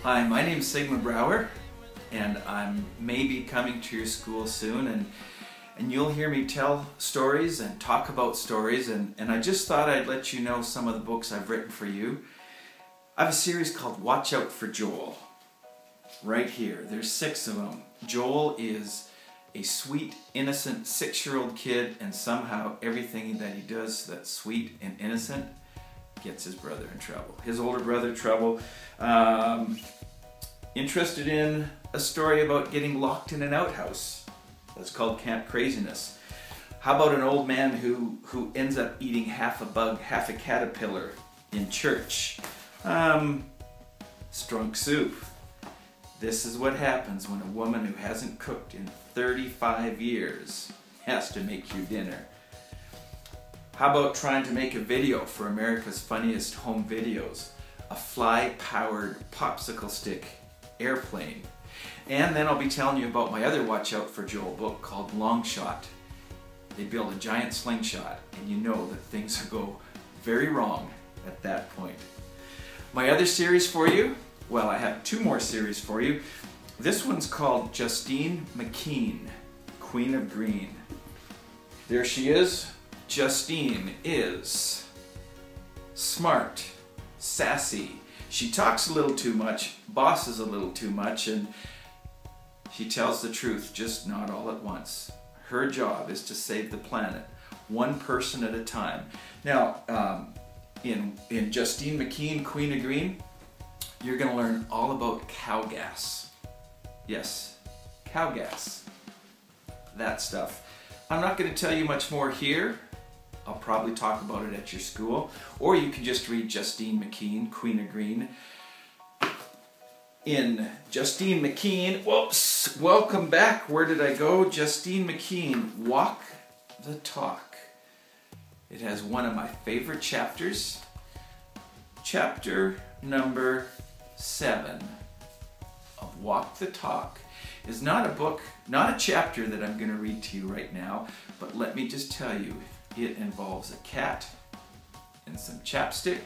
Hi, my name is Sigmund Brower, and I'm maybe coming to your school soon, and you'll hear me tell stories and talk about stories, and I just thought I'd let you know some of the books I've written for you. I have a series called Watch Out for Joel. Right here, there's 6 of them. Joel is a sweet, innocent 6-year-old kid, and somehow everything that he does that's sweet and innocent gets his brother in trouble. His older brother trouble. Interested in a story about getting locked in an outhouse. That's called Camp Craziness. How about an old man who ends up eating half a bug, half a caterpillar in church? Strunk soup. This is what happens when a woman who hasn't cooked in 35 years has to make you dinner. How about trying to make a video for America's Funniest Home Videos? A fly-powered popsicle stick airplane. And then I'll be telling you about my other Watch Out for Joel book called Long Shot. They build a giant slingshot, and you know that things go very wrong at that point. My other series for you, well, I have 2 more series for you. This one's called Justine Mckean, Queen of Green. There she is. Justine is smart, sassy. She talks a little too much, bosses a little too much, and she tells the truth, just not all at once. Her job is to save the planet, one person at a time. Now, in Justine Mckean, Queen of Green, you're going to learn all about cow gas. Yes, cow gas. That stuff. I'm not going to tell you much more here. I'll probably talk about it at your school. Or you can just read Justine Mckean, Queen of Green. In Justine Mckean, whoops, welcome back. Where did I go? Justine Mckean, Walk the Talk. It has one of my favorite chapters. Chapter number 7 of Walk the Talk is not a book, not a chapter that I'm going to read to you right now, but let me just tell you, it involves a cat and some chapstick,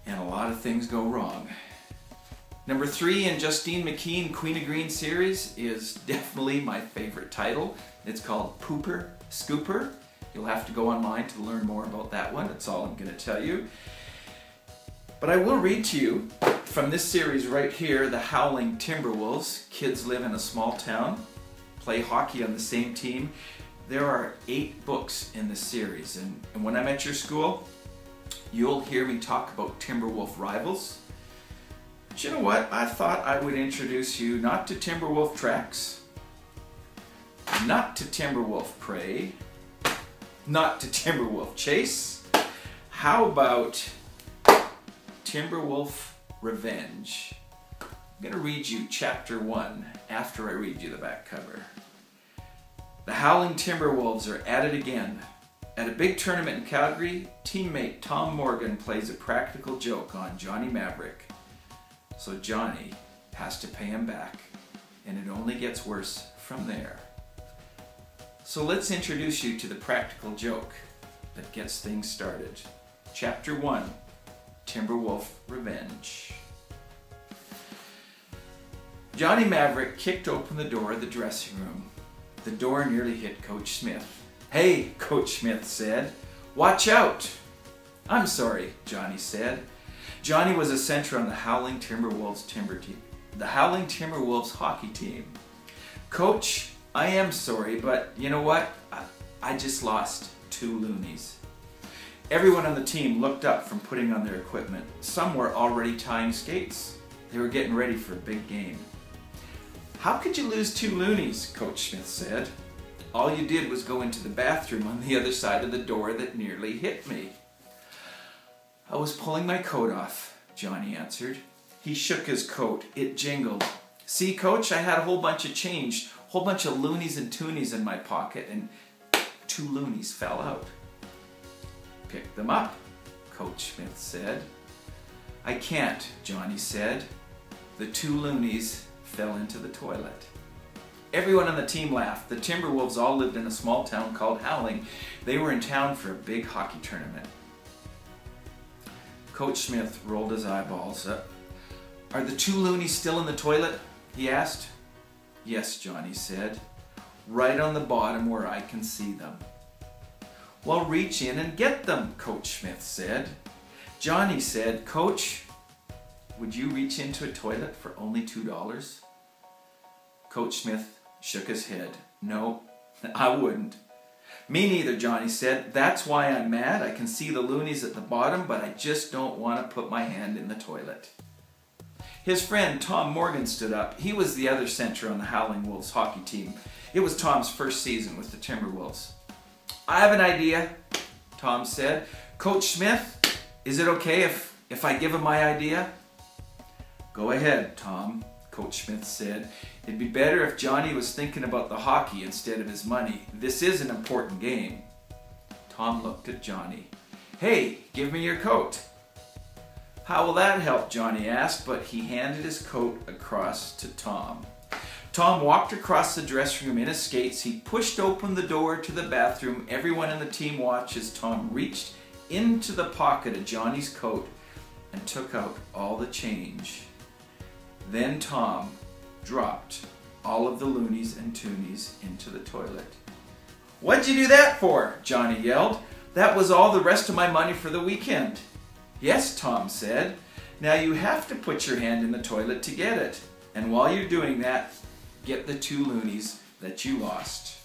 and a lot of things go wrong. Number 3 in Justine Mckean, Queen of Green series is definitely my favorite title. It's called Pooper Scooper. You'll have to go online to learn more about that one. That's all I'm going to tell you. But I will read to you from this series right here, The Howling Timberwolves. Kids live in a small town, play hockey on the same team. There are 8 books in this series, and when I'm at your school, you'll hear me talk about Timberwolf rivals. But you know what? I thought I would introduce you not to Timberwolf tracks, not to Timberwolf prey, not to Timberwolf chase. How about Timberwolf revenge? I'm going to read you chapter 1 after I read you the back cover. The Howling Timberwolves are at it again. At a big tournament in Calgary, teammate Tom Morgan plays a practical joke on Johnny Maverick. So Johnny has to pay him back, and it only gets worse from there. So let's introduce you to the practical joke that gets things started. Chapter 1, Timberwolf Revenge. Johnny Maverick kicked open the door of the dressing room. The door nearly hit Coach Smith. "Hey," Coach Smith said, "watch out." "I'm sorry," Johnny said. Johnny was a center on the Howling Timberwolves hockey team. "Coach, I am sorry, but you know what? I just lost 2 loonies." Everyone on the team looked up from putting on their equipment. Some were already tying skates. They were getting ready for a big game. "How could you lose 2 loonies?" Coach Smith said. "All you did was go into the bathroom on the other side of the door that nearly hit me." "I was pulling my coat off," Johnny answered. He shook his coat. It jingled. "See, Coach, I had a whole bunch of change, a whole bunch of loonies and toonies in my pocket, and 2 loonies fell out." "Pick them up," Coach Smith said. "I can't," Johnny said. The 2 loonies fell into the toilet. Everyone on the team laughed. The Timberwolves all lived in a small town called Howling. They were in town for a big hockey tournament. Coach Smith rolled his eyeballs up. Are the 2 loonies still in the toilet? He asked. Yes, Johnny said. Right on the bottom where I can see them. Well, reach in and get them, Coach Smith said. Johnny said, Coach, would you reach into a toilet for only $2? Coach Smith shook his head. No, I wouldn't. Me neither, Johnny said. That's why I'm mad. I can see the loonies at the bottom, but I just don't want to put my hand in the toilet. His friend Tom Morgan stood up. He was the other center on the Howling Wolves hockey team. It was Tom's first season with the Timberwolves. I have an idea, Tom said. Coach Smith, is it okay if I give him my idea? Go ahead, Tom, Coach Smith said. It'd be better if Johnny was thinking about the hockey instead of his money. This is an important game. Tom looked at Johnny. Hey, give me your coat. How will that help? Johnny asked, but he handed his coat across to Tom. Tom walked across the dressing room in his skates. He pushed open the door to the bathroom. Everyone in the team watched as Tom reached into the pocket of Johnny's coat and took out all the change. Then Tom dropped all of the loonies and toonies into the toilet. What'd you do that for? Johnny yelled. That was all the rest of my money for the weekend. Yes, Tom said. Now you have to put your hand in the toilet to get it. And while you're doing that, get the 2 loonies that you lost.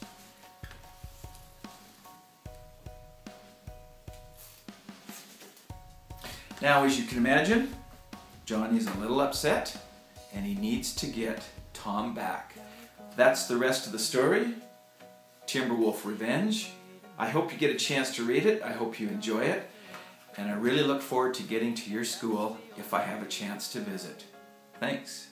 Now, as you can imagine, Johnny's a little upset and he needs to get Tom back. That's the rest of the story, Timberwolf Revenge. I hope you get a chance to read it. I hope you enjoy it. And I really look forward to getting to your school if I have a chance to visit. Thanks.